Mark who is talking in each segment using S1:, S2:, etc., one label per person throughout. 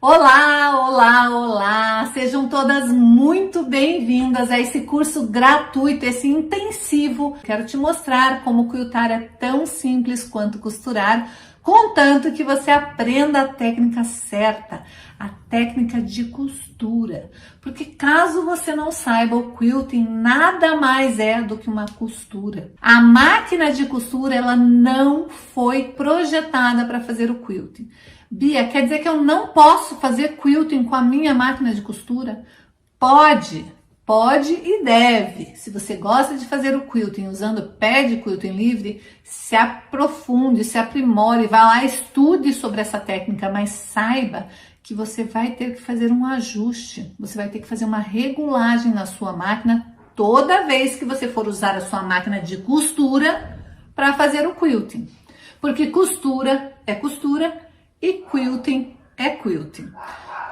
S1: Olá, olá, olá! Sejam todas muito bem-vindas a esse curso gratuito, esse intensivo. Quero te mostrar como quiltar é tão simples quanto costurar, contanto que você aprenda a técnica certa, a técnica de costura. Porque caso você não saiba, o quilting nada mais é do que uma costura. A máquina de costura, ela não foi projetada para fazer o quilting. Bia, quer dizer que eu não posso fazer quilting com a minha máquina de costura? Pode e deve. Se você gosta de fazer o quilting usando pé de quilting livre, se aprofunde, se aprimore, vá lá, estude sobre essa técnica, mas saiba que você vai ter que fazer um ajuste, você vai ter que fazer uma regulagem na sua máquina toda vez que você for usar a sua máquina de costura para fazer o quilting. Porque costura é costura e quilting é quilting.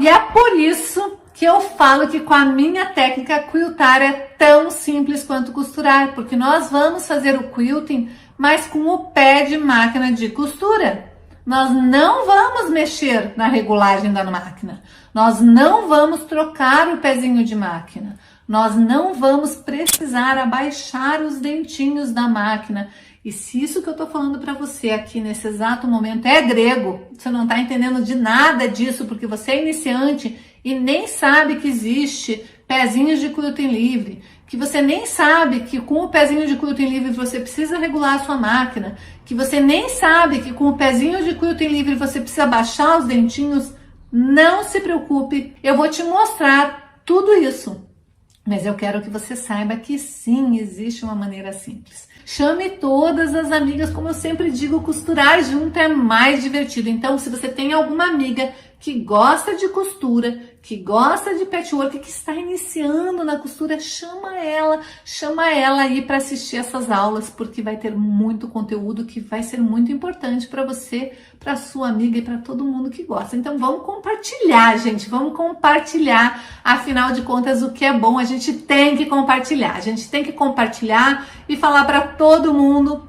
S1: E é por isso que eu falo que com a minha técnica quiltar é tão simples quanto costurar, porque nós vamos fazer o quilting, mas com o pé de máquina de costura. Nós não vamos mexer na regulagem da máquina, nós não vamos trocar o pezinho de máquina, nós não vamos precisar abaixar os dentinhos da máquina. E se isso que eu tô falando para você aqui nesse exato momento é grego, você não tá entendendo de nada disso, porque você é iniciante e nem sabe que existe pezinhos de quilting livre, que você nem sabe que com o pezinho de quilting livre você precisa regular a sua máquina, que você nem sabe que com o pezinho de quilting livre você precisa baixar os dentinhos, não se preocupe, eu vou te mostrar tudo isso. Mas eu quero que você saiba que sim, existe uma maneira simples. Chame todas as amigas, como eu sempre digo, costurar junto é mais divertido. Então, se você tem alguma amiga que gosta de costura, que gosta de patchwork, que está iniciando na costura, chama ela aí para assistir essas aulas, porque vai ter muito conteúdo que vai ser muito importante para você, para sua amiga e para todo mundo que gosta. Então vamos compartilhar, gente, vamos compartilhar. Afinal de contas, o que é bom a gente tem que compartilhar. A gente tem que compartilhar e falar para todo mundo,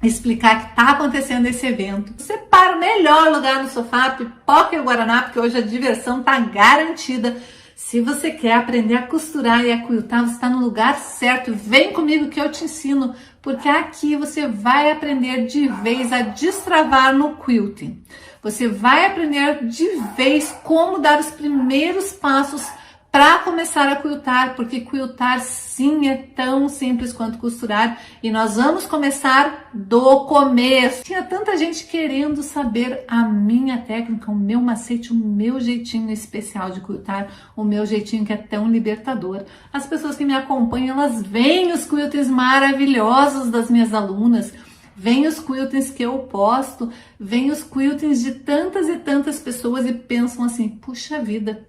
S1: explicar que está acontecendo esse evento. Separa o melhor lugar no sofá, pipoca e o guaraná, porque hoje a diversão está garantida. Se você quer aprender a costurar e a quiltar, você está no lugar certo. Vem comigo que eu te ensino, porque aqui você vai aprender de vez a destravar no quilting. Você vai aprender de vez como dar os primeiros passos para começar a quiltar, porque quiltar sim é tão simples quanto costurar e nós vamos começar do começo. Tinha tanta gente querendo saber a minha técnica, o meu macete, o meu jeitinho especial de quiltar, o meu jeitinho que é tão libertador. As pessoas que me acompanham, elas veem os quiltings maravilhosos das minhas alunas, vem os quiltings que eu posto, vem os quiltings de tantas e tantas pessoas e pensam assim, puxa vida,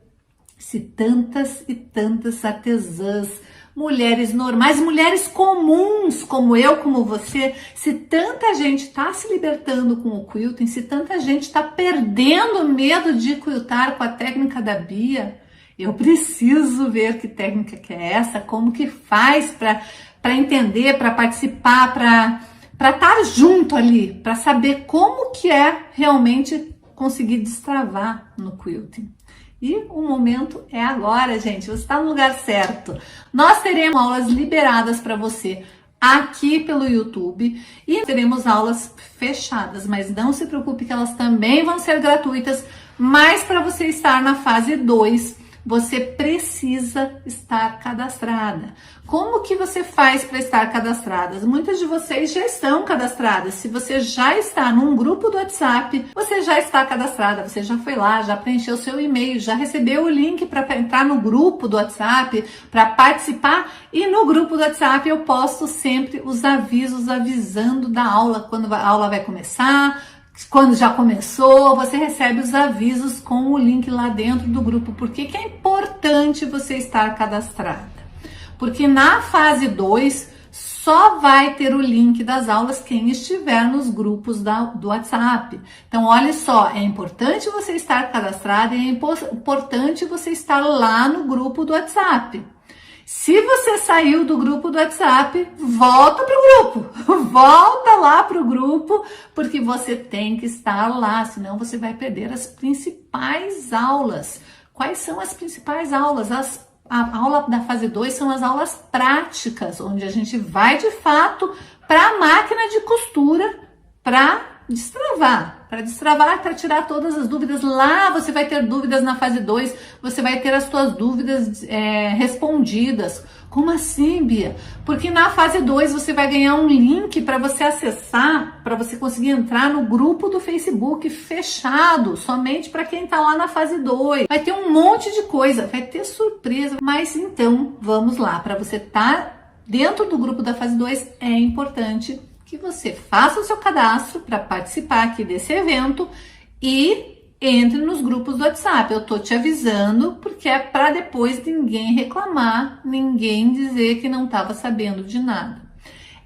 S1: se tantas e tantas artesãs, mulheres normais, mulheres comuns como eu, como você, se tanta gente está se libertando com o quilting, se tanta gente está perdendo o medo de quiltar com a técnica da Bia, eu preciso ver que técnica que é essa, como que faz para entender, para participar, para estar junto ali, para saber como que é realmente conseguir destravar no quilting. E o momento é agora, gente. Você está no lugar certo. Nós teremos aulas liberadas para você aqui pelo YouTube e teremos aulas fechadas, mas não se preocupe que elas também vão ser gratuitas, mas para você estar na fase 2, você precisa estar cadastrada. Como que você faz para estar cadastrada? Muitas de vocês já estão cadastradas. Se você já está num grupo do WhatsApp, você já está cadastrada. Você já foi lá, já preencheu seu e-mail, já recebeu o link para entrar no grupo do WhatsApp, para participar. E no grupo do WhatsApp eu posto sempre os avisos avisando da aula, quando a aula vai começar, quando já começou, você recebe os avisos com o link lá dentro do grupo. Por que que é importante você estar cadastrada? Porque na fase 2 só vai ter o link das aulas quem estiver nos grupos do WhatsApp. Então, olha só, é importante você estar cadastrada e é importante você estar lá no grupo do WhatsApp. Se você saiu do grupo do WhatsApp, volta pro grupo, volta lá pro grupo, porque você tem que estar lá, senão você vai perder as principais aulas. Quais são as principais aulas? A aula da fase 2 são as aulas práticas, onde a gente vai de fato para a máquina de costura para destravar, para tirar todas as dúvidas. Lá você vai ter dúvidas na fase 2, você vai ter as suas dúvidas respondidas. Como assim, Bia? Porque na fase 2 você vai ganhar um link para você acessar, para você conseguir entrar no grupo do Facebook fechado, somente para quem está lá na fase 2. Vai ter um monte de coisa, vai ter surpresa, mas então vamos lá, para você estar dentro do grupo da fase 2 é importante que você faça o seu cadastro para participar aqui desse evento e entre nos grupos do WhatsApp. Eu tô te avisando porque é para depois ninguém reclamar, ninguém dizer que não estava sabendo de nada.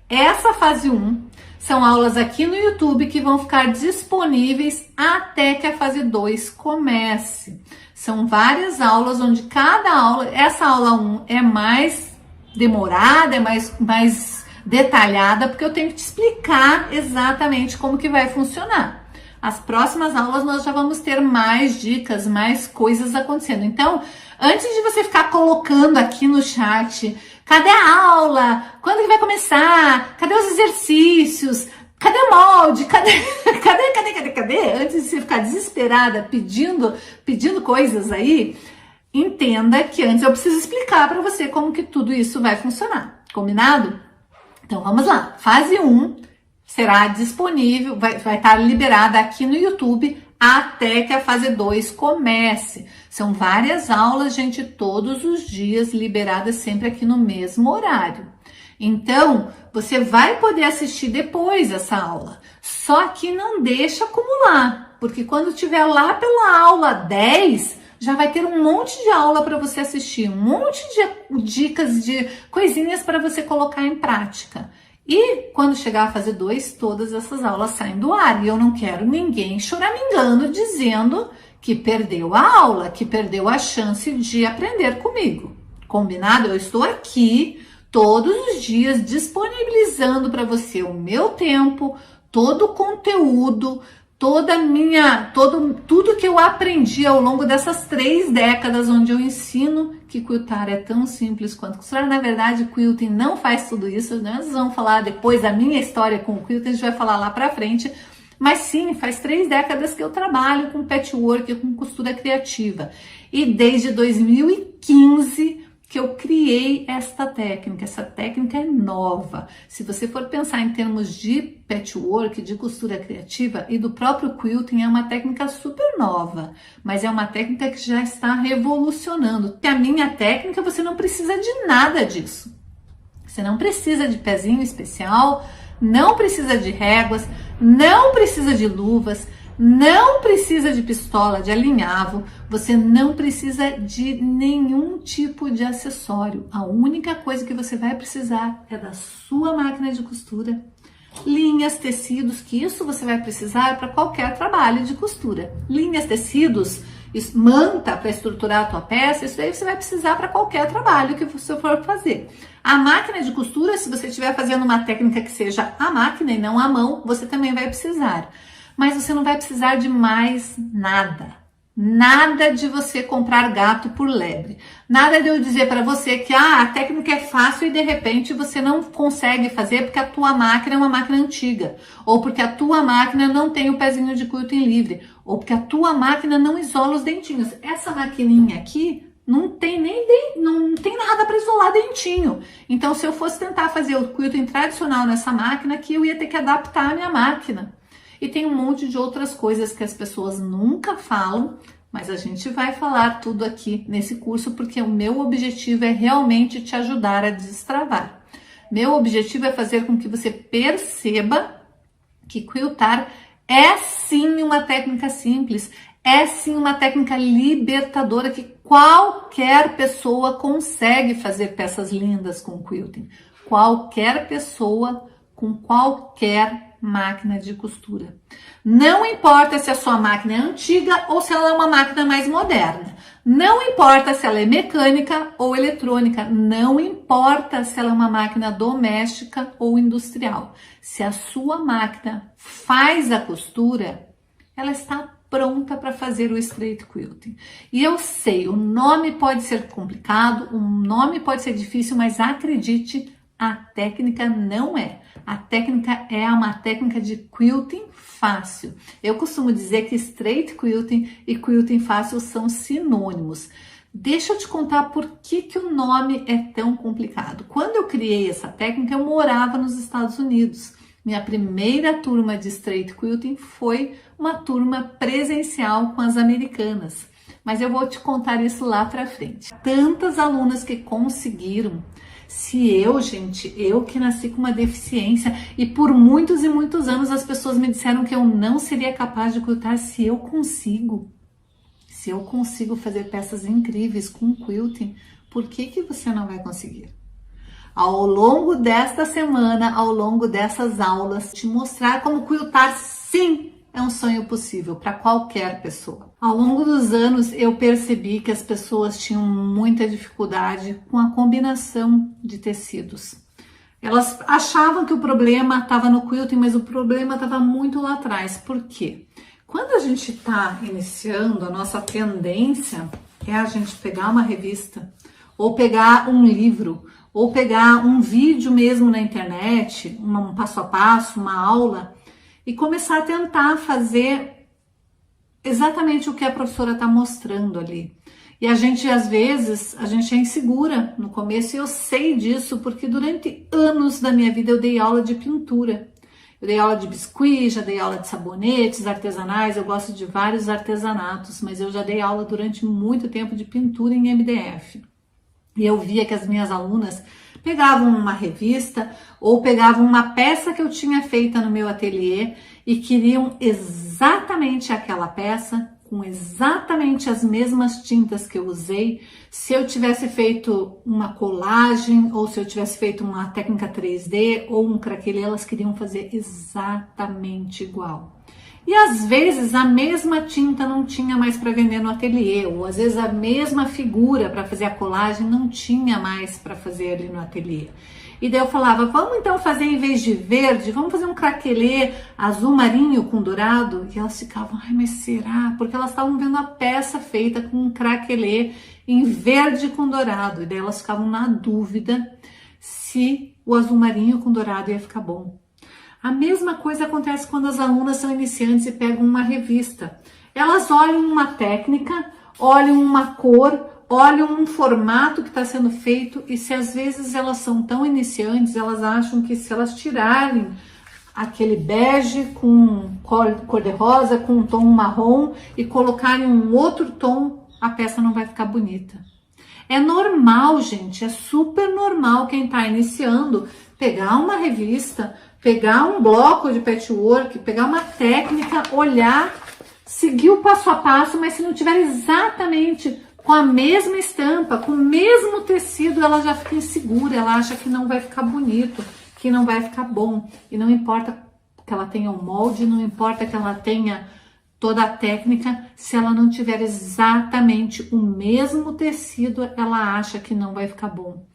S1: Essa fase 1 são aulas aqui no YouTube que vão ficar disponíveis até que a fase 2 comece. São várias aulas onde cada aula, essa aula 1 é mais demorada, é mais detalhada, porque eu tenho que te explicar exatamente como que vai funcionar. As próximas aulas nós já vamos ter mais dicas, mais coisas acontecendo. Então, antes de você ficar colocando aqui no chat, cadê a aula? Quando que vai começar? Cadê os exercícios? Cadê o molde? Cadê? Antes de você ficar desesperada pedindo coisas aí, entenda que antes eu preciso explicar para você como que tudo isso vai funcionar. Combinado? Então vamos lá, fase 1 será disponível, vai estar liberada aqui no YouTube até que a fase 2 comece. São várias aulas, gente, todos os dias, liberadas sempre aqui no mesmo horário. Então, você vai poder assistir depois essa aula, só que não deixa acumular, porque quando tiver lá pela aula 10, já vai ter um monte de aula para você assistir, um monte de dicas, de coisinhas para você colocar em prática. E quando chegar a fase 2, todas essas aulas saem do ar. E eu não quero ninguém choramingando dizendo que perdeu a aula, que perdeu a chance de aprender comigo. Combinado? Eu estou aqui todos os dias disponibilizando para você o meu tempo, todo o conteúdo, tudo que eu aprendi ao longo dessas 3 décadas onde eu ensino que quiltar é tão simples quanto costurar. Na verdade, quilting não faz tudo isso, né? Nós vamos falar depois da minha história com o quilting, a gente vai falar lá pra frente. Mas sim, faz 3 décadas que eu trabalho com patchwork, com costura criativa. E desde 2015 que eu criei esta técnica. Essa técnica é nova. Se você for pensar em termos de patchwork, de costura criativa e do próprio quilting, é uma técnica super nova, mas é uma técnica que já está revolucionando. Porque a minha técnica, você não precisa de nada disso. Você não precisa de pezinho especial, não precisa de réguas, não precisa de luvas, não precisa de pistola, de alinhavo, você não precisa de nenhum tipo de acessório. A única coisa que você vai precisar é da sua máquina de costura, linhas, tecidos, que isso você vai precisar para qualquer trabalho de costura. Linhas, tecidos, manta para estruturar a tua peça, isso aí você vai precisar para qualquer trabalho que você for fazer. A máquina de costura, se você estiver fazendo uma técnica que seja a máquina e não a mão, você também vai precisar. Mas você não vai precisar de mais nada. Nada de você comprar gato por lebre. Nada de eu dizer para você que a técnica é fácil e de repente você não consegue fazer porque a tua máquina é uma máquina antiga. Ou porque a tua máquina não tem o pezinho de quilting livre. Ou porque a tua máquina não isola os dentinhos. Essa maquininha aqui não tem não tem nada para isolar dentinho. Então, se eu fosse tentar fazer o quilting tradicional nessa máquina aqui, eu ia ter que adaptar a minha máquina. E tem um monte de outras coisas que as pessoas nunca falam, mas a gente vai falar tudo aqui nesse curso, porque o meu objetivo é realmente te ajudar a destravar. Meu objetivo é fazer com que você perceba que quiltar é sim uma técnica simples, é sim uma técnica libertadora, que qualquer pessoa consegue fazer peças lindas com quilting. Qualquer pessoa com qualquer máquina de costura. Não importa se a sua máquina é antiga ou se ela é uma máquina mais moderna. Não importa se ela é mecânica ou eletrônica, não importa se ela é uma máquina doméstica ou industrial. Se a sua máquina faz a costura, ela está pronta para fazer o straight quilting. E eu sei, o nome pode ser complicado, o nome pode ser difícil, mas acredite, a técnica não é. A técnica é uma técnica de quilting fácil. Eu costumo dizer que straight quilting e quilting fácil são sinônimos. Deixa eu te contar por que o nome é tão complicado. Quando eu criei essa técnica, eu morava nos Estados Unidos. Minha primeira turma de straight quilting foi uma turma presencial com as americanas. Mas eu vou te contar isso lá pra frente. Tantas alunas que conseguiram. Se eu que nasci com uma deficiência e por muitos e muitos anos as pessoas me disseram que eu não seria capaz de quiltar, se eu consigo fazer peças incríveis com quilting, por que você não vai conseguir? Ao longo desta semana, ao longo dessas aulas, te mostrar como quiltar sim é um sonho possível para qualquer pessoa. Ao longo dos anos, eu percebi que as pessoas tinham muita dificuldade com a combinação de tecidos. Elas achavam que o problema estava no quilting, mas o problema estava muito lá atrás. Por quê? Quando a gente está iniciando, a nossa tendência é a gente pegar uma revista, ou pegar um livro, ou pegar um vídeo mesmo na internet, um passo a passo, uma aula, e começar a tentar fazer exatamente o que a professora está mostrando ali. E a gente, às vezes, a gente é insegura no começo, e eu sei disso, porque durante anos da minha vida eu dei aula de pintura. Eu dei aula de biscuit, já dei aula de sabonetes artesanais, eu gosto de vários artesanatos, mas eu já dei aula durante muito tempo de pintura em MDF. E eu via que as minhas alunas pegavam uma revista ou pegavam uma peça que eu tinha feita no meu ateliê e queriam exatamente aquela peça, com exatamente as mesmas tintas que eu usei. Se eu tivesse feito uma colagem ou se eu tivesse feito uma técnica 3D ou um craquelê, elas queriam fazer exatamente igual. E às vezes a mesma tinta não tinha mais para vender no ateliê, ou às vezes a mesma figura para fazer a colagem não tinha mais para fazer ali no ateliê. E daí eu falava, vamos então fazer em vez de verde, vamos fazer um craquelê azul marinho com dourado? E elas ficavam, ai, mas será? Porque elas estavam vendo a peça feita com um craquelê em verde com dourado. E daí elas ficavam na dúvida se o azul marinho com dourado ia ficar bom. A mesma coisa acontece quando as alunas são iniciantes e pegam uma revista. Elas olham uma técnica, olham uma cor, olham um formato que está sendo feito, e se às vezes elas são tão iniciantes, elas acham que se elas tirarem aquele bege com cor-de-rosa, com um tom marrom e colocarem um outro tom, a peça não vai ficar bonita. É normal, gente, é super normal quem está iniciando pegar uma revista, pegar um bloco de patchwork, pegar uma técnica, olhar, seguir o passo a passo, mas se não tiver exatamente com a mesma estampa, com o mesmo tecido, ela já fica insegura, ela acha que não vai ficar bonito, que não vai ficar bom. E não importa que ela tenha o molde, não importa que ela tenha toda a técnica, se ela não tiver exatamente o mesmo tecido, ela acha que não vai ficar bom.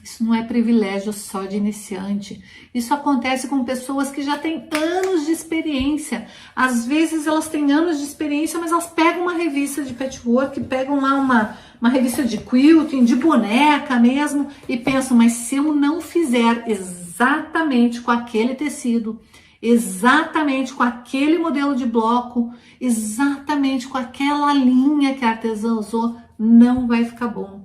S1: Isso não é privilégio só de iniciante. Isso acontece com pessoas que já têm anos de experiência. Às vezes elas têm anos de experiência, mas elas pegam uma revista de patchwork, pegam lá uma revista de quilting, de boneca mesmo, e pensam, mas se eu não fizer exatamente com aquele tecido, exatamente com aquele modelo de bloco, exatamente com aquela linha que a artesã usou, não vai ficar bom.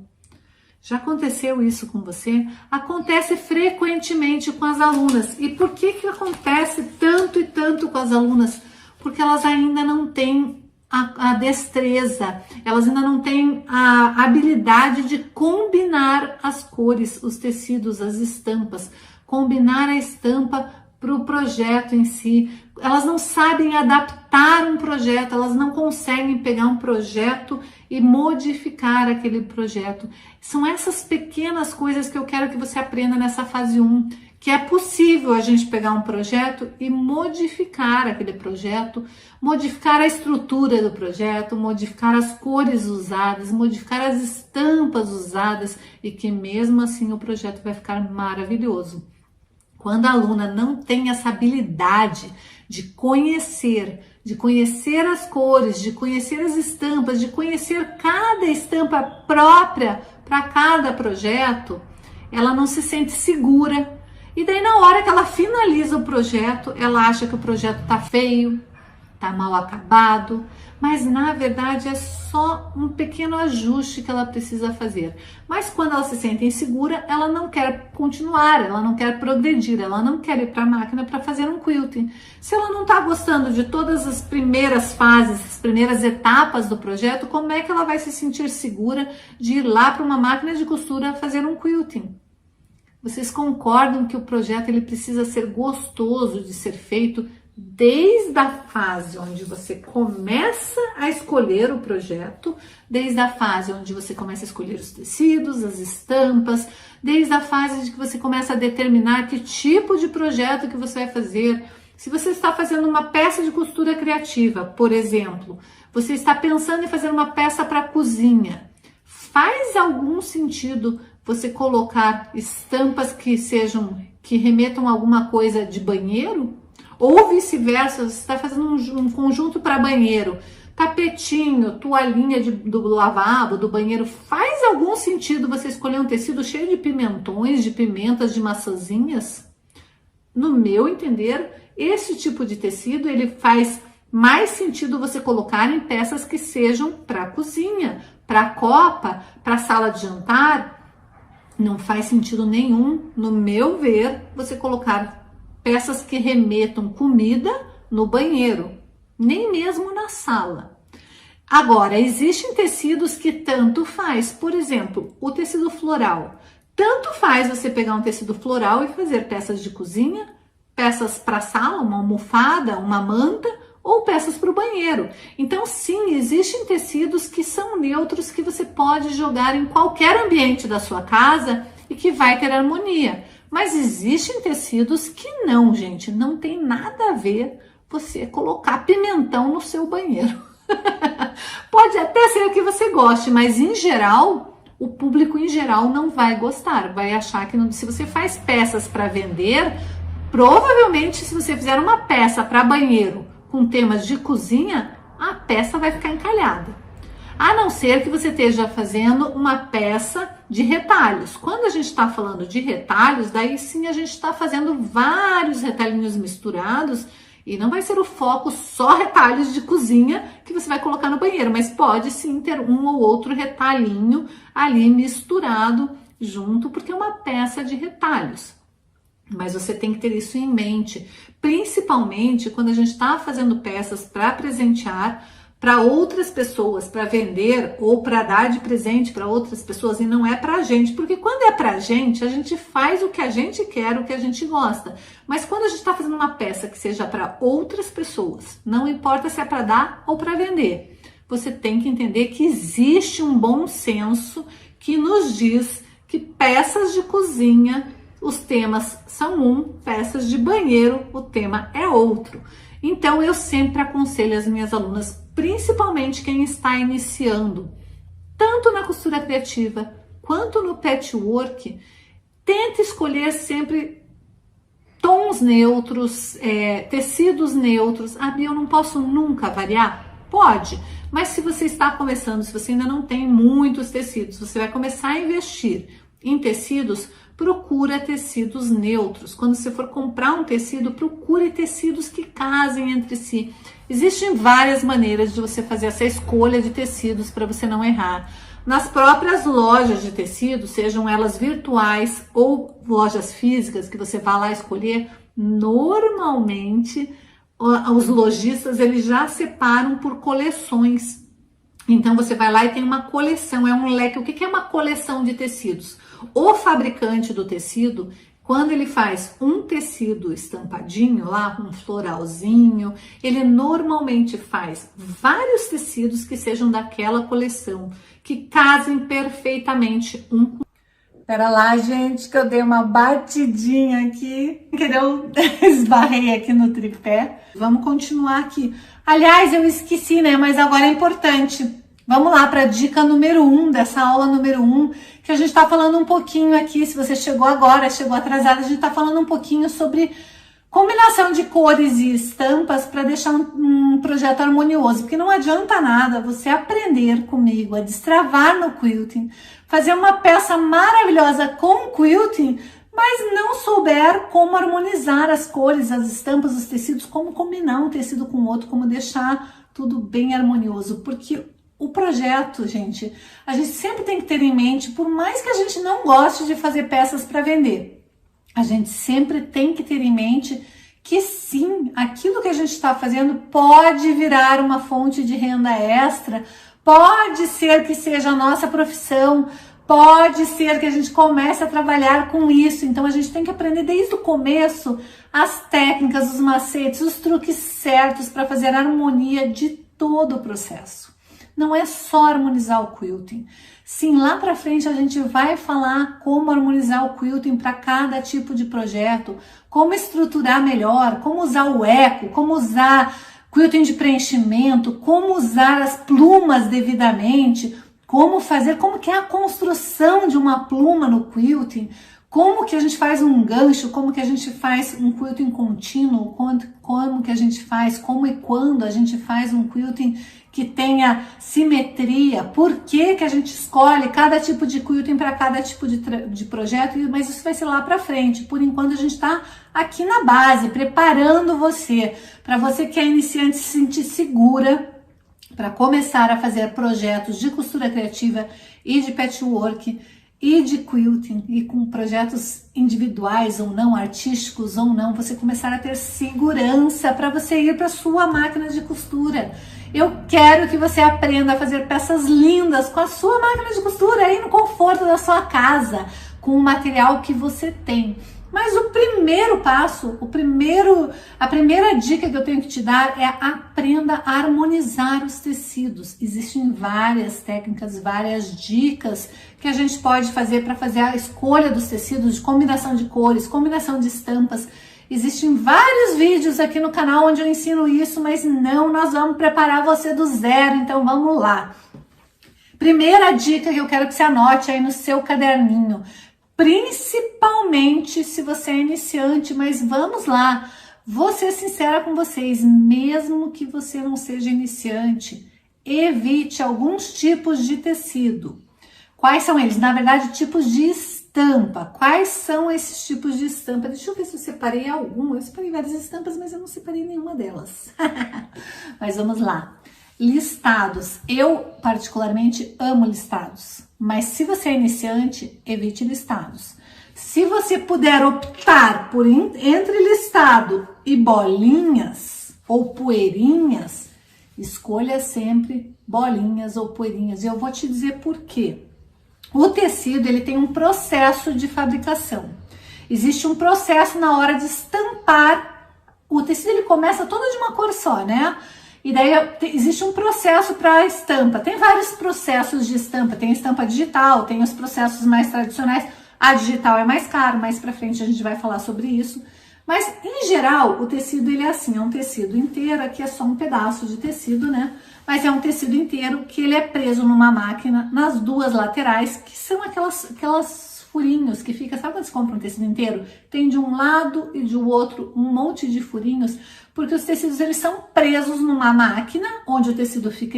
S1: Já aconteceu isso com você? Acontece frequentemente com as alunas. E por que acontece tanto e tanto com as alunas? Porque elas ainda não têm a destreza, elas ainda não têm a habilidade de combinar as cores, os tecidos, as estampas, combinar a estampa para o projeto em si. Elas não sabem adaptar um projeto, elas não conseguem pegar um projeto e modificar aquele projeto. São essas pequenas coisas que eu quero que você aprenda nessa fase 1, que é possível a gente pegar um projeto e modificar aquele projeto, modificar a estrutura do projeto, modificar as cores usadas, modificar as estampas usadas e que mesmo assim o projeto vai ficar maravilhoso. Quando a aluna não tem essa habilidade de conhecer as cores, de conhecer as estampas, de conhecer cada estampa própria para cada projeto, ela não se sente segura. E daí na hora que ela finaliza o projeto, ela acha que o projeto tá feio, tá mal acabado, mas na verdade é só um pequeno ajuste que ela precisa fazer. Mas quando ela se sente insegura, ela não quer continuar, ela não quer progredir, ela não quer ir para a máquina para fazer um quilting. Se ela não está gostando de todas as primeiras fases, as primeiras etapas do projeto, como é que ela vai se sentir segura de ir lá para uma máquina de costura fazer um quilting? Vocês concordam que o projeto ele precisa ser gostoso de ser feito desde a fase onde você começa a escolher o projeto, desde a fase onde você começa a escolher os tecidos, as estampas, desde a fase de que você começa a determinar que tipo de projeto que você vai fazer. Se você está fazendo uma peça de costura criativa, por exemplo, você está pensando em fazer uma peça para cozinha, faz algum sentido você colocar estampas que remetam a alguma coisa de banheiro? Ou vice-versa, você está fazendo um conjunto para banheiro, tapetinho, toalhinha do lavabo, do banheiro, faz algum sentido você escolher um tecido cheio de pimentões, de pimentas, de maçãzinhas? No meu entender, esse tipo de tecido, ele faz mais sentido você colocar em peças que sejam para cozinha, para copa, para sala de jantar. Não faz sentido nenhum, no meu ver, você colocar peças que remetam comida no banheiro, nem mesmo na sala. Agora, existem tecidos que tanto faz, por exemplo, o tecido floral. Tanto faz você pegar um tecido floral e fazer peças de cozinha, peças para sala, uma almofada, uma manta, ou peças para o banheiro. Então, sim, existem tecidos que são neutros que você pode jogar em qualquer ambiente da sua casa e que vai ter harmonia. Mas existem tecidos que não, gente, não tem nada a ver você colocar pimentão no seu banheiro. Pode até ser o que você goste, mas em geral, o público em geral não vai gostar, vai achar que se você faz peças para vender, provavelmente se você fizer uma peça para banheiro com temas de cozinha, a peça vai ficar encalhada. A não ser que você esteja fazendo uma peça de retalhos. Quando a gente está falando de retalhos, daí sim a gente está fazendo vários retalhinhos misturados e não vai ser o foco só retalhos de cozinha que você vai colocar no banheiro, mas pode sim ter um ou outro retalhinho ali misturado junto, porque é uma peça de retalhos. Mas você tem que ter isso em mente, principalmente quando a gente está fazendo peças para presentear para outras pessoas, para vender ou para dar de presente para outras pessoas, e não é para a gente, porque quando é para a gente faz o que a gente quer, o que a gente gosta. Mas quando a gente está fazendo uma peça que seja para outras pessoas, não importa se é para dar ou para vender, você tem que entender que existe um bom senso que nos diz que peças de cozinha, os temas são peças de banheiro, o tema é outro. Então, eu sempre aconselho as minhas alunas, principalmente quem está iniciando, tanto na costura criativa quanto no patchwork, tente escolher sempre tons neutros, tecidos neutros. Ah, Bia, eu não posso nunca variar? Pode, mas se você está começando, se você ainda não tem muitos tecidos, você vai começar a investir em tecidos, procura tecidos neutros. Quando você for comprar um tecido, procure tecidos que casem entre si. Existem várias maneiras de você fazer essa escolha de tecidos para você não errar. Nas próprias lojas de tecidos, sejam elas virtuais ou lojas físicas, que você vá lá escolher, normalmente os lojistas eles já separam por coleções. Então você vai lá e tem uma coleção, é um leque. O que é uma coleção de tecidos? O fabricante do tecido, quando ele faz um tecido estampadinho lá, um floralzinho, ele normalmente faz vários tecidos que sejam daquela coleção, que casem perfeitamente um com Pera lá, gente, que eu dei uma batidinha aqui, que eu esbarrei aqui no tripé. Vamos continuar aqui. Aliás, eu esqueci, né? Mas agora é importante. Vamos lá para a dica número 1 dessa aula número 1, que a gente está falando um pouquinho aqui. Se você chegou agora, chegou atrasado, a gente está falando um pouquinho sobre combinação de cores e estampas para deixar um projeto harmonioso, porque não adianta nada você aprender comigo a destravar no quilting, fazer uma peça maravilhosa com quilting, mas não souber como harmonizar as cores, as estampas, os tecidos, como combinar um tecido com o outro, como deixar tudo bem harmonioso, porque o projeto, gente, a gente sempre tem que ter em mente, por mais que a gente não goste de fazer peças para vender, a gente sempre tem que ter em mente que sim, aquilo que a gente está fazendo pode virar uma fonte de renda extra, pode ser que seja a nossa profissão, pode ser que a gente comece a trabalhar com isso. Então a gente tem que aprender desde o começo as técnicas, os macetes, os truques certos para fazer a harmonia de todo o processo. Não é só harmonizar o quilting. Sim, lá para frente a gente vai falar como harmonizar o quilting para cada tipo de projeto, como estruturar melhor, como usar o eco, como usar quilting de preenchimento, como usar as plumas devidamente, como que é a construção de uma pluma no quilting, como que a gente faz um gancho, como que a gente faz um quilting contínuo, como que a gente faz, como e quando a gente faz um quilting que tenha simetria, por que que a gente escolhe cada tipo de quilting para cada tipo de projeto, mas isso vai ser lá para frente. Por enquanto a gente está aqui na base, preparando você, para você que é iniciante se sentir segura para começar a fazer projetos de costura criativa e de patchwork e de quilting, e com projetos individuais ou não, artísticos ou não, você começar a ter segurança para você ir para sua máquina de costura. Eu quero que você aprenda a fazer peças lindas com a sua máquina de costura aí no conforto da sua casa, com o material que você tem. Mas o primeiro passo, a primeira dica que eu tenho que te dar é aprenda a harmonizar os tecidos. Existem várias técnicas, várias dicas que a gente pode fazer para fazer a escolha dos tecidos, de combinação de cores, combinação de estampas. Existem vários vídeos aqui no canal onde eu ensino isso, mas não, nós vamos preparar você do zero, então vamos lá. Primeira dica que eu quero que você anote aí no seu caderninho, principalmente se você é iniciante, mas vamos lá, vou ser sincera com vocês, mesmo que você não seja iniciante, evite alguns tipos de tecido. Quais são eles? Na verdade, tipos de estampa. Quais são esses tipos de estampa? Deixa eu ver se eu separei algum. Eu separei várias estampas, mas eu não separei nenhuma delas. Mas vamos lá. Listados. Eu, particularmente, amo listados. Mas se você é iniciante, evite listados. Se você puder optar por entre listado e bolinhas ou poeirinhas, escolha sempre bolinhas ou poeirinhas. E eu vou te dizer por quê. O tecido, ele tem um processo de fabricação. Existe um processo na hora de estampar. O tecido, ele começa todo de uma cor só, né? E daí existe um processo para estampa. Tem vários processos de estampa. Tem estampa digital, tem os processos mais tradicionais. A digital é mais caro, mais pra frente a gente vai falar sobre isso. Mas, em geral, o tecido, ele é assim, é um tecido inteiro, aqui é só um pedaço de tecido, né? Mas é um tecido inteiro que ele é preso numa máquina nas duas laterais, que são aquelas furinhos que fica, sabe quando você compra um tecido inteiro? Tem de um lado e de outro um monte de furinhos, porque os tecidos, eles são presos numa máquina, onde o tecido fica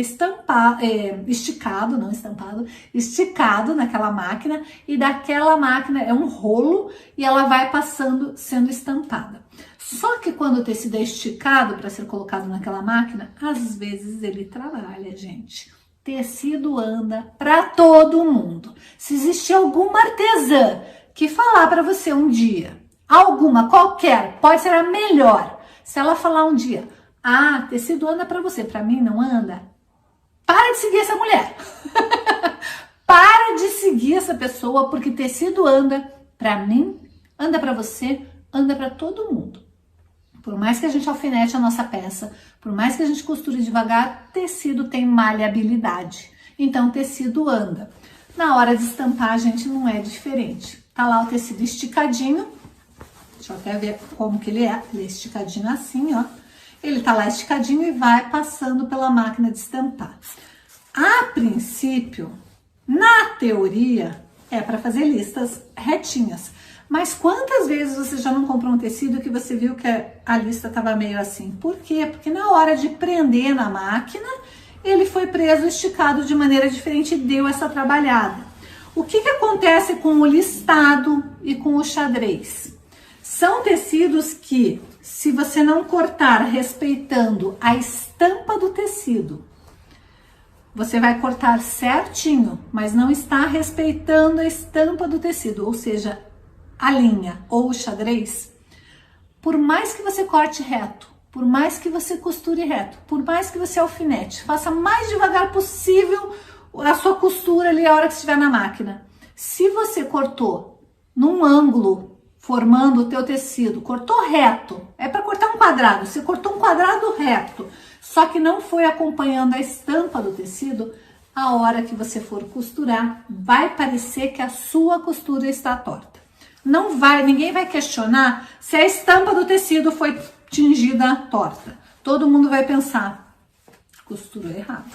S1: esticado, não estampado, esticado naquela máquina, e daquela máquina é um rolo, e ela vai passando, sendo estampada. Só que quando o tecido é esticado para ser colocado naquela máquina, às vezes ele trabalha, gente. Tecido anda para todo mundo. Se existe alguma artesã que falar para você um dia, alguma, qualquer, pode ser a melhor, se ela falar um dia, ah, tecido anda para você, para mim não anda, para de seguir essa mulher. Para de seguir essa pessoa, porque tecido anda para mim, anda para você, anda para todo mundo. Por mais que a gente alfinete a nossa peça, por mais que a gente costure devagar, tecido tem maleabilidade. Então, tecido anda. Na hora de estampar, a gente não é diferente. Tá lá o tecido esticadinho. Deixa eu até ver como que ele é. Ele é esticadinho assim, ó. Ele tá lá esticadinho e vai passando pela máquina de estampar. A princípio, na teoria, é para fazer listas retinhas. Mas quantas vezes você já não comprou um tecido que você viu que a lista estava meio assim? Por quê? Porque na hora de prender na máquina, ele foi preso, esticado de maneira diferente e deu essa trabalhada. O que acontece com o listado e com o xadrez? São tecidos que, se você não cortar respeitando a estampa do tecido, você vai cortar certinho, mas não está respeitando a estampa do tecido, ou seja, a linha ou o xadrez. Por mais que você corte reto, por mais que você costure reto, por mais que você alfinete, faça mais devagar possível a sua costura ali a hora que estiver na máquina. Se você cortou num ângulo, formando o teu tecido, cortou reto, é para cortar um quadrado, você cortou um quadrado reto, só que não foi acompanhando a estampa do tecido, a hora que você for costurar, vai parecer que a sua costura está torta. Não vai, ninguém vai questionar se a estampa do tecido foi tingida torta. Todo mundo vai pensar, costurou errado.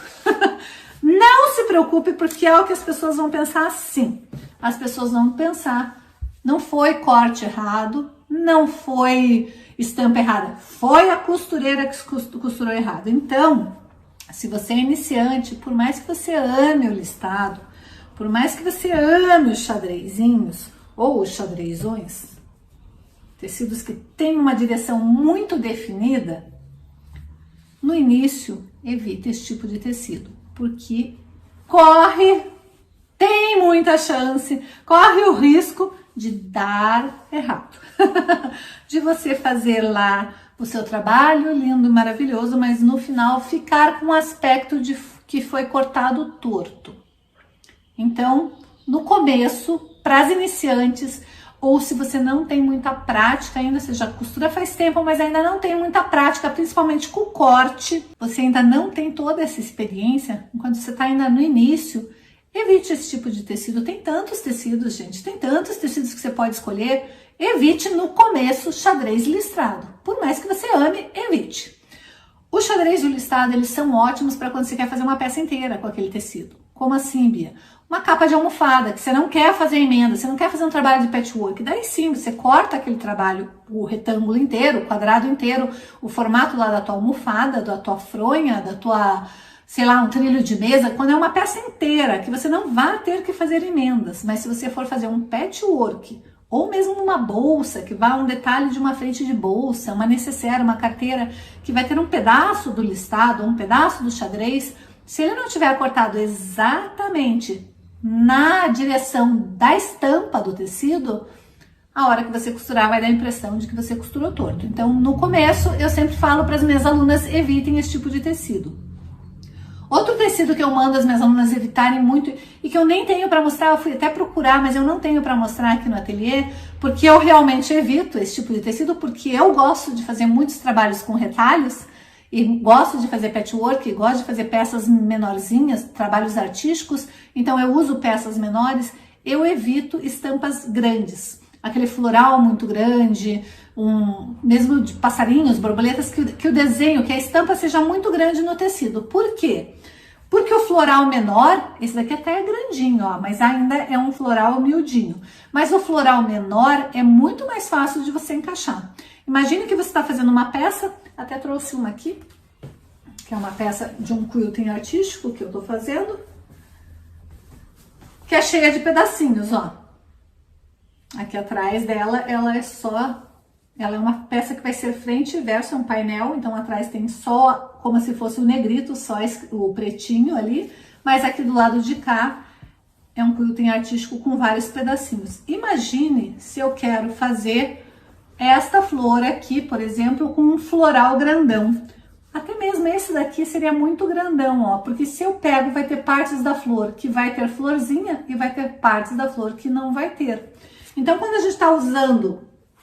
S1: Não se preocupe, porque é o que as pessoas vão pensar sim. As pessoas vão pensar, não foi corte errado, não foi estampa errada, foi a costureira que costurou errado. Então, se você é iniciante, por mais que você ame o listado, por mais que você ame os xadrezinhos ou os xadrezões, tecidos que têm uma direção muito definida, no início, evite esse tipo de tecido, porque tem muita chance, corre o risco de dar errado. De você fazer lá o seu trabalho lindo e maravilhoso, mas no final ficar com um aspecto de que foi cortado torto. Então, no começo, para as iniciantes, ou se você não tem muita prática ainda, você já costura faz tempo, mas ainda não tem muita prática, principalmente com o corte, você ainda não tem toda essa experiência, enquanto você está ainda no início, evite esse tipo de tecido. Tem tantos tecidos, gente, tem tantos tecidos que você pode escolher. Evite no começo xadrez listrado. Por mais que você ame, evite. O xadrez e o listrado, eles são ótimos para quando você quer fazer uma peça inteira com aquele tecido. Como assim, Bia? Uma capa de almofada, que você não quer fazer emenda, você não quer fazer um trabalho de patchwork. Daí sim, você corta aquele trabalho, o retângulo inteiro, o quadrado inteiro, o formato lá da tua almofada, da tua fronha, da tua, sei lá, um trilho de mesa, quando é uma peça inteira, que você não vai ter que fazer emendas. Mas se você for fazer um patchwork, ou mesmo uma bolsa, que vai um detalhe de uma frente de bolsa, uma necessaire, uma carteira, que vai ter um pedaço do listado, um pedaço do xadrez, se ele não tiver cortado exatamente na direção da estampa do tecido, a hora que você costurar vai dar a impressão de que você costurou torto. Então, no começo, eu sempre falo para as minhas alunas, evitem esse tipo de tecido. Outro tecido que eu mando as minhas alunas evitarem muito e que eu nem tenho para mostrar, eu fui até procurar, mas eu não tenho para mostrar aqui no ateliê, porque eu realmente evito esse tipo de tecido, porque eu gosto de fazer muitos trabalhos com retalhos e gosto de fazer patchwork, gosto de fazer peças menorzinhas, trabalhos artísticos, então eu uso peças menores, eu evito estampas grandes, aquele floral muito grande, mesmo de passarinhos, borboletas, que o desenho, que a estampa seja muito grande no tecido. Por quê? Porque o floral menor, esse daqui até é grandinho, ó, mas ainda é um floral miudinho. Mas o floral menor é muito mais fácil de você encaixar. Imagine que você está fazendo uma peça, até trouxe uma aqui, que é uma peça de um quilting artístico que eu tô fazendo, que é cheia de pedacinhos, ó. Aqui atrás dela, ela é uma peça que vai ser frente e verso, é um painel, então atrás tem só, como se fosse o negrito, só o pretinho ali, mas aqui do lado de cá é um quilting artístico com vários pedacinhos. Imagine se eu quero fazer esta flor aqui, por exemplo, com um floral grandão. Até mesmo esse daqui seria muito grandão, ó, porque se eu pego, vai ter partes da flor que vai ter florzinha e vai ter partes da flor que não vai ter. Então, quando a gente está usando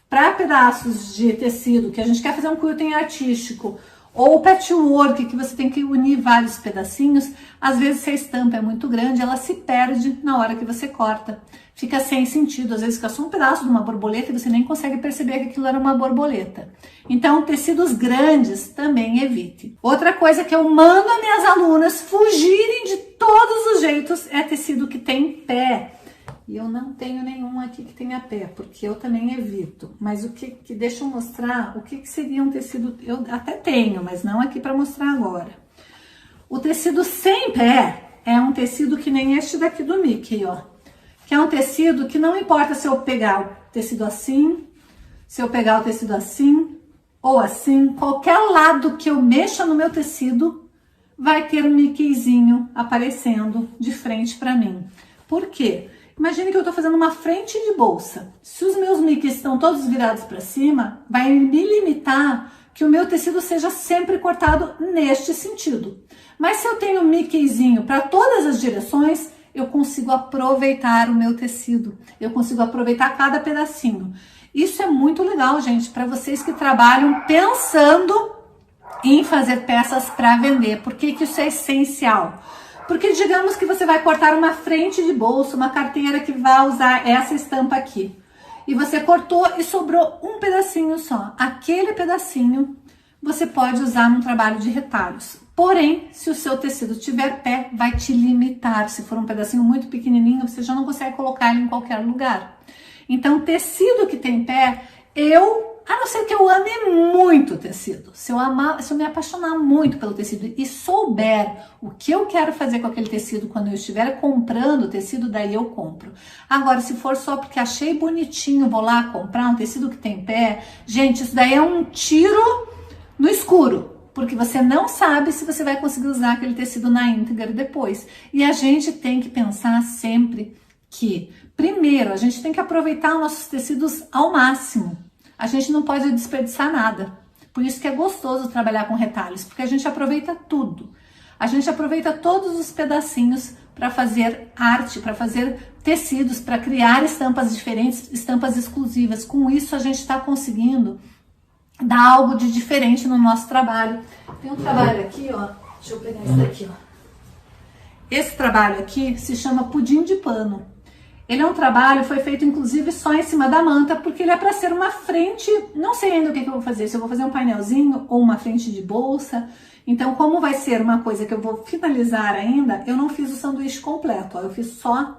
S1: para pedaços de tecido, que a gente quer fazer um quilting artístico, Ou o patchwork, que você tem que unir vários pedacinhos, às vezes se a estampa é muito grande, ela se perde na hora que você corta. Fica sem sentido, às vezes fica só um pedaço de uma borboleta e você nem consegue perceber que aquilo era uma borboleta. Então, tecidos grandes também evite. Outra coisa que eu mando as minhas alunas fugirem de todos os jeitos é tecido que tem pé. E eu não tenho nenhum aqui que tenha pé, porque eu também evito. Mas deixa eu mostrar o que seria um tecido, eu até tenho, mas não aqui para mostrar agora. O tecido sem pé é um tecido que nem este daqui do Mickey, ó. Que é um tecido que não importa se eu pegar o tecido assim, se eu pegar o tecido assim ou assim, qualquer lado que eu mexa no meu tecido vai ter um Mickeyzinho aparecendo de frente para mim. Por quê? Imagine que eu estou fazendo uma frente de bolsa. Se os meus Mickeys estão todos virados para cima, vai me limitar que o meu tecido seja sempre cortado neste sentido. Mas se eu tenho um Mickeyzinho para todas as direções, eu consigo aproveitar o meu tecido. Eu consigo aproveitar cada pedacinho. Isso é muito legal, gente, para vocês que trabalham pensando em fazer peças para vender. Por que isso é essencial? Porque digamos que você vai cortar uma frente de bolso, uma carteira que vai usar essa estampa aqui. E você cortou e sobrou um pedacinho só. Aquele pedacinho você pode usar num trabalho de retalhos. Porém, se o seu tecido tiver pé, vai te limitar. Se for um pedacinho muito pequenininho, você já não consegue colocar ele em qualquer lugar. Então, tecido que tem pé, a não ser que eu ame muito o tecido, se eu me apaixonar muito pelo tecido e souber o que eu quero fazer com aquele tecido quando eu estiver comprando o tecido, daí eu compro. Agora, se for só porque achei bonitinho, vou lá comprar um tecido que tem pé, gente, isso daí é um tiro no escuro. Porque você não sabe se você vai conseguir usar aquele tecido na íntegra depois. E a gente tem que pensar sempre que, primeiro, a gente tem que aproveitar os nossos tecidos ao máximo. A gente não pode desperdiçar nada. Por isso que é gostoso trabalhar com retalhos, porque a gente aproveita tudo. A gente aproveita todos os pedacinhos para fazer arte, para fazer tecidos, para criar estampas diferentes, estampas exclusivas. Com isso, a gente está conseguindo dar algo de diferente no nosso trabalho. Tem um trabalho aqui, ó. Deixa eu pegar esse daqui, ó. Esse trabalho aqui se chama pudim de pano. Ele é um trabalho, foi feito inclusive só em cima da manta, porque ele é para ser uma frente, não sei ainda o que eu vou fazer, se eu vou fazer um painelzinho ou uma frente de bolsa. Então, como vai ser uma coisa que eu vou finalizar ainda, eu não fiz o sanduíche completo, ó, eu fiz só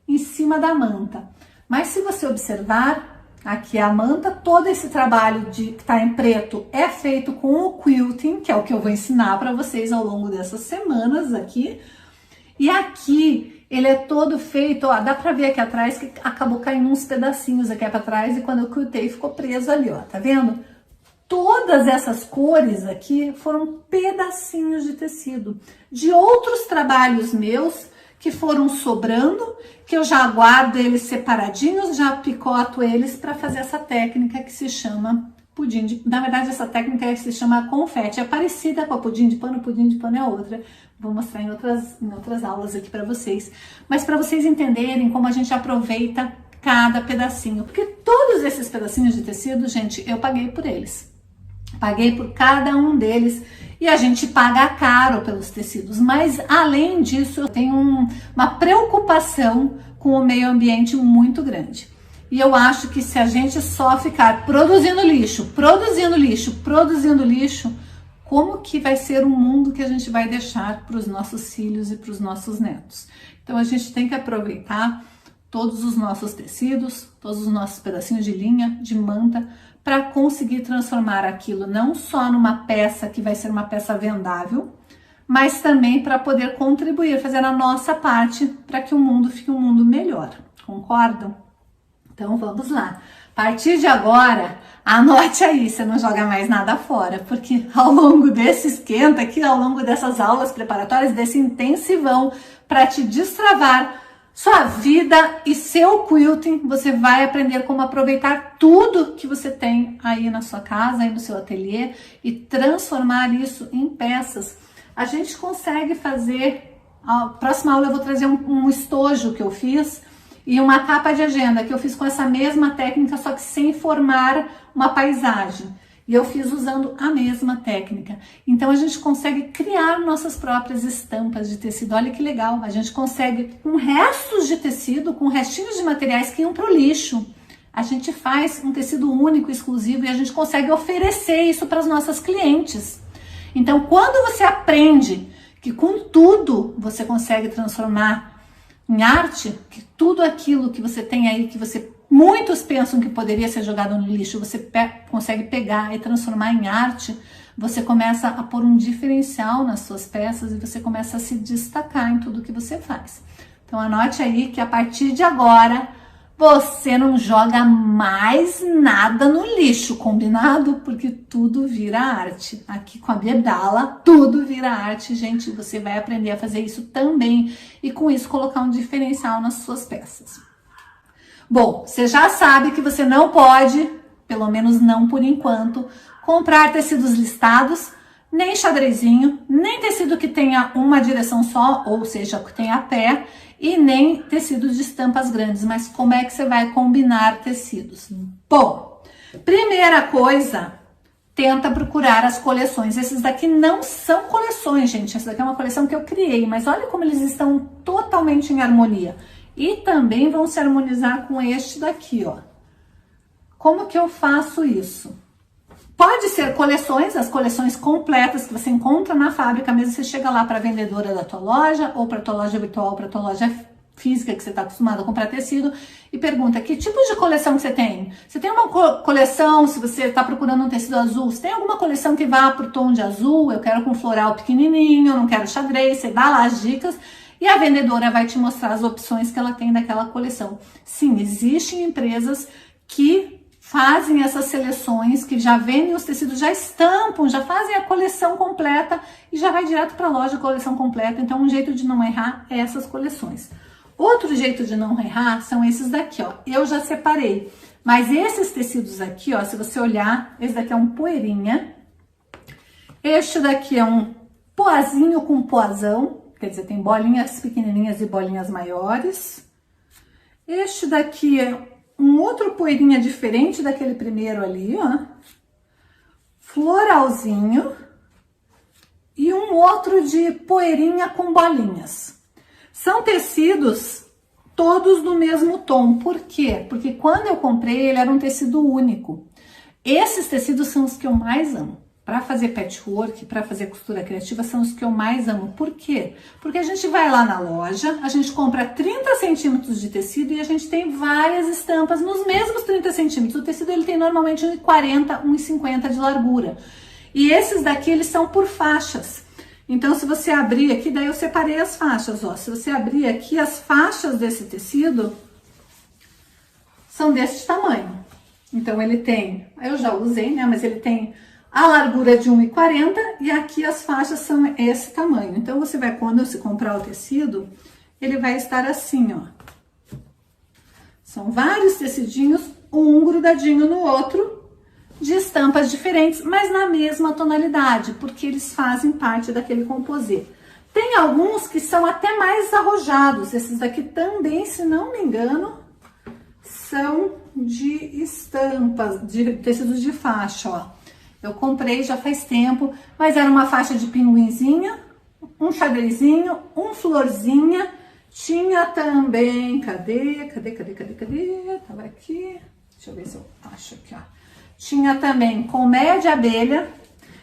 S1: em cima da manta. Mas se você observar, aqui a manta, todo esse trabalho que tá em preto é feito com o quilting, que é o que eu vou ensinar para vocês ao longo dessas semanas aqui. E aqui ele é todo feito, ó, dá pra ver aqui atrás que acabou caindo uns pedacinhos aqui pra trás e quando eu quiltei ficou preso ali, ó, tá vendo? Todas essas cores aqui foram pedacinhos de tecido de outros trabalhos meus que foram sobrando, que eu já guardo eles separadinhos, já picoto eles para fazer essa técnica que se chama pudim de... Na verdade, essa técnica se chama confete, é parecida com a pudim de pano é outra. Vou mostrar em outras aulas aqui para vocês. Mas para vocês entenderem como a gente aproveita cada pedacinho. Porque todos esses pedacinhos de tecido, gente, eu paguei por eles. Paguei por cada um deles. E a gente paga caro pelos tecidos. Mas, além disso, eu tenho uma preocupação com o meio ambiente muito grande. E eu acho que se a gente só ficar produzindo lixo, como que vai ser o mundo que a gente vai deixar para os nossos filhos e para os nossos netos? Então a gente tem que aproveitar todos os nossos tecidos, todos os nossos pedacinhos de linha, de manta, para conseguir transformar aquilo não só numa peça que vai ser uma peça vendável, mas também para poder contribuir, fazer a nossa parte para que o mundo fique um mundo melhor. Concordam? Então vamos lá. A partir de agora, anote aí, você não joga mais nada fora, porque ao longo desse esquenta aqui, ao longo dessas aulas preparatórias, desse intensivão, para te destravar sua vida e seu quilting, você vai aprender como aproveitar tudo que você tem aí na sua casa, aí no seu ateliê e transformar isso em peças. A gente consegue fazer, a próxima aula eu vou trazer um estojo que eu fiz, e uma capa de agenda que eu fiz com essa mesma técnica, só que sem formar uma paisagem. E eu fiz usando a mesma técnica. Então a gente consegue criar nossas próprias estampas de tecido. Olha que legal, a gente consegue, com restos de tecido, com restinhos de materiais que iam para o lixo, a gente faz um tecido único, exclusivo, e a gente consegue oferecer isso para as nossas clientes. Então quando você aprende que com tudo você consegue transformar em arte, que tudo aquilo que você tem aí, que muitos pensam que poderia ser jogado no lixo, você consegue pegar e transformar em arte, você começa a pôr um diferencial nas suas peças e você começa a se destacar em tudo que você faz. Então anote aí que a partir de agora você não joga mais nada no lixo, combinado? Porque tudo vira arte. Aqui com a Birdala, tudo vira arte, gente. Você vai aprender a fazer isso também e com isso colocar um diferencial nas suas peças. Bom, você já sabe que você não pode, pelo menos não por enquanto, comprar tecidos listados, nem xadrezinho, nem tecido que tenha uma direção só, ou seja, que tenha pé, e nem tecidos de estampas grandes. Mas como é que você vai combinar tecidos? Bom, primeira coisa, tenta procurar as coleções. Esses daqui não são coleções, gente. Essa daqui é uma coleção que eu criei, mas olha como eles estão totalmente em harmonia. E também vão se harmonizar com este daqui, ó. Como que eu faço isso? Pode ser coleções, as coleções completas que você encontra na fábrica, mesmo você chega lá para a vendedora da tua loja, ou para a tua loja virtual, para a tua loja física que você está acostumado a comprar tecido, e pergunta que tipo de coleção que você tem? Você tem uma coleção, se você está procurando um tecido azul, você tem alguma coleção que vá para o tom de azul? Eu quero com floral pequenininho, eu não quero xadrez, você dá lá as dicas, e a vendedora vai te mostrar as opções que ela tem daquela coleção. Sim, existem empresas que fazem essas seleções, que já vendem os tecidos, já estampam, já fazem a coleção completa e já vai direto para a loja a coleção completa. Então, um jeito de não errar é essas coleções. Outro jeito de não errar são esses daqui, ó. Eu já separei, mas esses tecidos aqui, ó, se você olhar, esse daqui é um poeirinha, este daqui é um poazinho com poazão, quer dizer, tem bolinhas pequenininhas e bolinhas maiores. Este daqui é um outro poeirinha diferente daquele primeiro ali, ó. Floralzinho. E um outro de poeirinha com bolinhas. São tecidos todos do mesmo tom. Por quê? Porque quando eu comprei, ele era um tecido único. Esses tecidos são os que eu mais amo. Para fazer patchwork, para fazer costura criativa, são os que eu mais amo. Por quê? Porque a gente vai lá na loja, a gente compra 30 centímetros de tecido e a gente tem várias estampas nos mesmos 30 centímetros. O tecido ele tem normalmente 1,40, 1,50 de largura. E esses daqui, eles são por faixas. Então, se você abrir aqui, daí eu separei as faixas, ó. Se você abrir aqui, as faixas desse tecido são desse tamanho. Então, ele tem, eu já usei, né, mas ele tem a largura de 1,40 e aqui as faixas são esse tamanho. Então, você vai, quando você comprar o tecido, ele vai estar assim, ó. São vários tecidinhos, um grudadinho no outro, de estampas diferentes, mas na mesma tonalidade, porque eles fazem parte daquele composê. Tem alguns que são até mais arrojados. Esses daqui também, se não me engano, são de estampas, de tecidos de faixa, ó. Eu comprei já faz tempo, mas era uma faixa de pinguinzinha, um xadrezinho, um florzinha. Tinha também, cadê? Tava aqui, deixa eu ver se eu acho aqui, ó. Tinha também colmeia de abelha,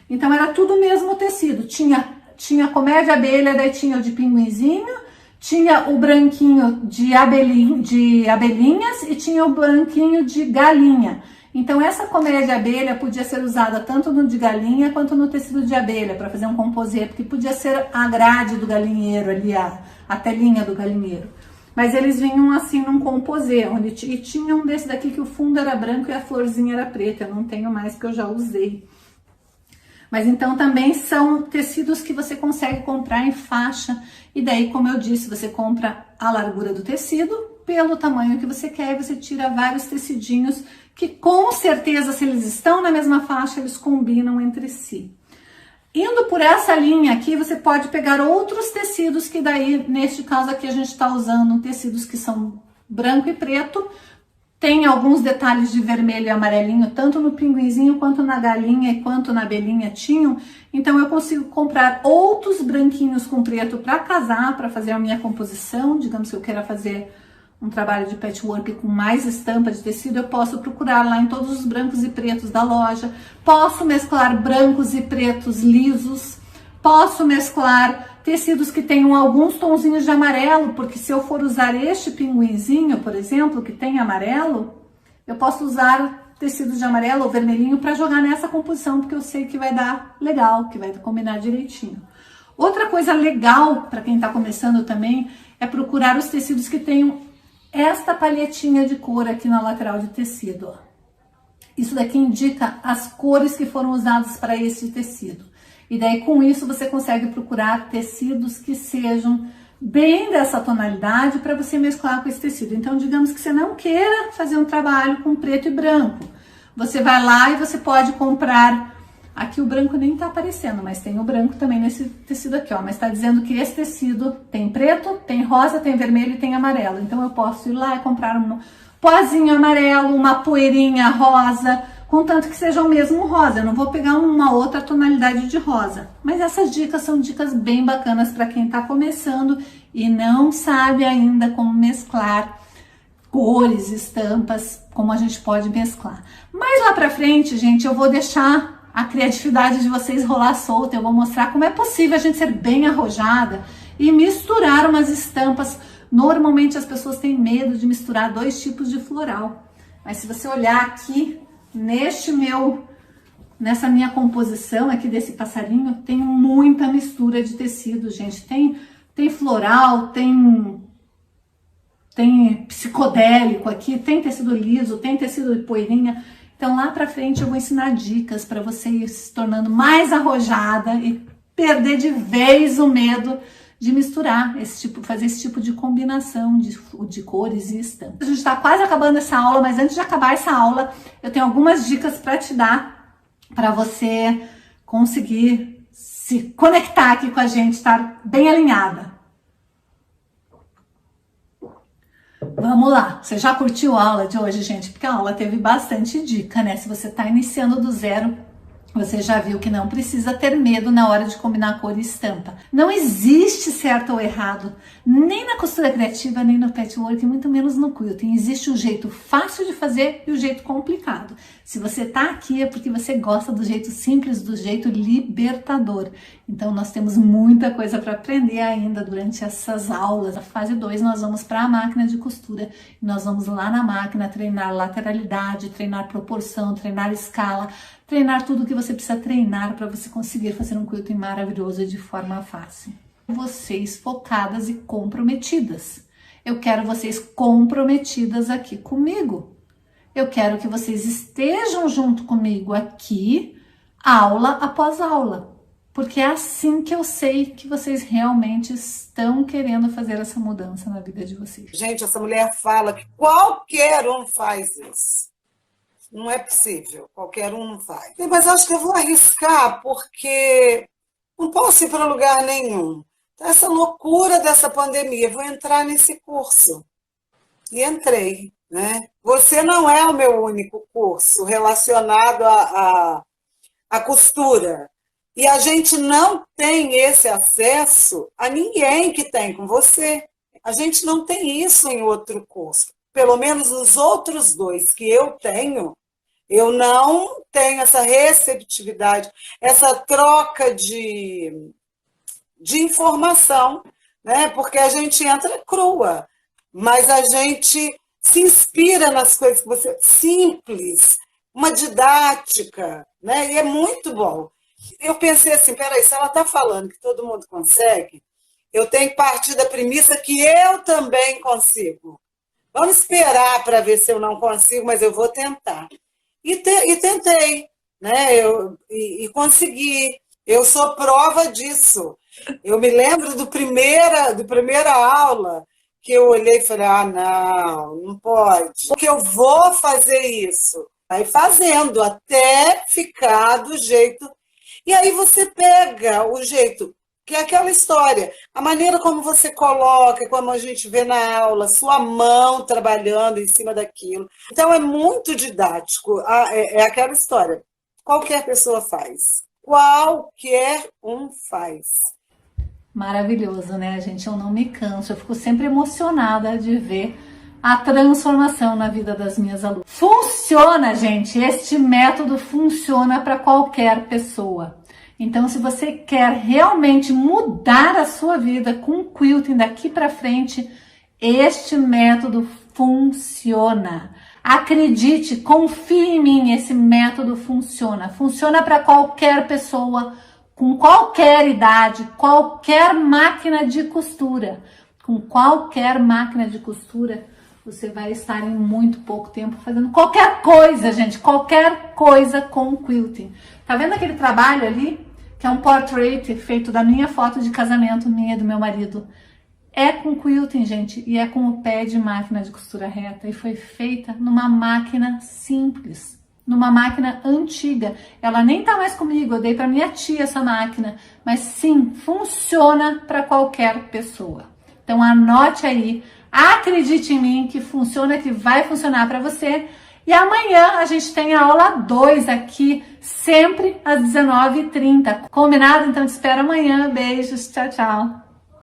S1: então era tudo o mesmo tecido. Tinha colmeia de abelha, daí tinha o de pinguinzinho, tinha o branquinho de abelhinhas e tinha o branquinho de galinha. Então, essa colmeia de abelha podia ser usada tanto no de galinha quanto no tecido de abelha, para fazer um composê, porque podia ser a grade do galinheiro ali, a telinha do galinheiro. Mas eles vinham assim num composê, e tinha um desse daqui que o fundo era branco e a florzinha era preta. Eu não tenho mais porque eu já usei. Mas então também são tecidos que você consegue comprar em faixa. E daí, como eu disse, você compra a largura do tecido pelo tamanho que você quer e você tira vários tecidinhos que com certeza, se eles estão na mesma faixa, eles combinam entre si. Indo por essa linha aqui, você pode pegar outros tecidos que daí, neste caso aqui, a gente está usando tecidos que são branco e preto, Tem alguns detalhes de vermelho e amarelinho, tanto no pinguinzinho, quanto na galinha e quanto na abelhinha tinham. Então eu consigo comprar outros branquinhos com preto para casar, para fazer a minha composição. Digamos que eu queira fazer um trabalho de patchwork com mais estampa de tecido, eu posso procurar lá em todos os brancos e pretos da loja. Posso mesclar brancos e pretos lisos. Posso mesclar tecidos que tenham alguns tonzinhos de amarelo, porque se eu for usar este pinguinzinho, por exemplo, que tem amarelo, eu posso usar tecidos de amarelo ou vermelhinho para jogar nessa composição, porque eu sei que vai dar legal, que vai combinar direitinho. Outra coisa legal para quem está começando também é procurar os tecidos que tenham esta palhetinha de cor aqui na lateral de tecido. Ó. Isso daqui indica as cores que foram usadas para esse tecido. E daí com isso você consegue procurar tecidos que sejam bem dessa tonalidade para você mesclar com esse tecido. Então digamos que você não queira fazer um trabalho com preto e branco. Você vai lá e você pode comprar, aqui o branco nem tá aparecendo, mas tem o branco também nesse tecido aqui, ó. Mas tá dizendo que esse tecido tem preto, tem rosa, tem vermelho e tem amarelo. Então eu posso ir lá e comprar um pozinho amarelo, uma poeirinha rosa, contanto que seja o mesmo rosa. Eu não vou pegar uma outra tonalidade de rosa. Mas essas dicas são dicas bem bacanas para quem está começando e não sabe ainda como mesclar cores, estampas, como a gente pode mesclar. Mas lá para frente, gente, eu vou deixar a criatividade de vocês rolar solta. Eu vou mostrar como é possível a gente ser bem arrojada e misturar umas estampas. Normalmente as pessoas têm medo de misturar dois tipos de floral. Mas se você olhar aqui, nessa minha composição aqui desse passarinho, tem muita mistura de tecido, gente. Tem floral, tem psicodélico aqui, tem tecido liso, tem tecido de poeirinha. Então lá pra frente eu vou ensinar dicas para você ir se tornando mais arrojada e perder de vez o medo de misturar fazer esse tipo de combinação de cores e estampas. A gente está quase acabando essa aula, mas antes de acabar essa aula, eu tenho algumas dicas para te dar, para você conseguir se conectar aqui com a gente, estar bem alinhada. Vamos lá, você já curtiu a aula de hoje, gente? Porque a aula teve bastante dica, né? Se você está iniciando do zero, você já viu que não precisa ter medo na hora de combinar cor e estampa. Não existe certo ou errado, nem na costura criativa, nem no patchwork, muito menos no quilting. Existe o jeito fácil de fazer e o jeito complicado. Se você tá aqui é porque você gosta do jeito simples, do jeito libertador. Então nós temos muita coisa para aprender ainda durante essas aulas. Na fase 2 nós vamos para a máquina de costura. E nós vamos lá na máquina treinar lateralidade, treinar proporção, treinar escala, treinar tudo que você precisa treinar para você conseguir fazer um quilting maravilhoso e de forma fácil. Vocês focadas e comprometidas. Eu quero vocês comprometidas aqui comigo. Eu quero que vocês estejam junto comigo aqui, aula após aula. Porque é assim que eu sei que vocês realmente estão querendo fazer essa mudança na vida de vocês.
S2: Gente, essa mulher fala que qualquer um faz isso. Não é possível, qualquer um não faz. Mas acho que eu vou arriscar, porque não posso ir para lugar nenhum. Essa loucura dessa pandemia, vou entrar nesse curso. E entrei, né? Você não é o meu único curso relacionado à costura. E a gente não tem esse acesso a ninguém que tem com você. A gente não tem isso em outro curso. Pelo menos nos outros dois que eu tenho, eu não tenho essa receptividade, essa troca de informação, né? Porque a gente entra crua, mas a gente se inspira nas coisas que você... Simples, uma didática, né? E é muito bom. Eu pensei assim, peraí, se ela está falando que todo mundo consegue, eu tenho que partir da premissa que eu também consigo. Vamos esperar para ver se eu não consigo, mas eu vou tentar. E tentei, né? E consegui. Eu sou prova disso. Eu me lembro do primeira aula que eu olhei e falei, não pode. Porque eu vou fazer isso. Aí fazendo até ficar do jeito... E aí você pega o jeito que é aquela história, a maneira como você coloca, como a gente vê na aula, sua mão trabalhando em cima daquilo. Então, é muito didático, é aquela história. Qualquer pessoa faz. Qualquer um faz.
S1: Maravilhoso, né, gente? Eu não me canso, eu fico sempre emocionada de ver a transformação na vida das minhas alunas. Funciona, gente, este método funciona para qualquer pessoa. Então, se você quer realmente mudar a sua vida com o quilting daqui para frente, este método funciona. Acredite, confie em mim, esse método funciona. Funciona para qualquer pessoa, com qualquer idade, qualquer máquina de costura. Com qualquer máquina de costura, você vai estar em muito pouco tempo fazendo qualquer coisa, gente, qualquer coisa com o quilting. Tá vendo aquele trabalho ali? Que é um portrait feito da minha foto de casamento, minha e do meu marido. É com quilting, gente, e é com o pé de máquina de costura reta. E foi feita numa máquina simples, numa máquina antiga. Ela nem tá mais comigo, eu dei para minha tia essa máquina. Mas sim, funciona para qualquer pessoa. Então anote aí, acredite em mim que funciona, que vai funcionar para você. E amanhã a gente tem a aula 2 aqui, sempre às 19h30. Combinado? Então te espero amanhã. Beijos, tchau, tchau.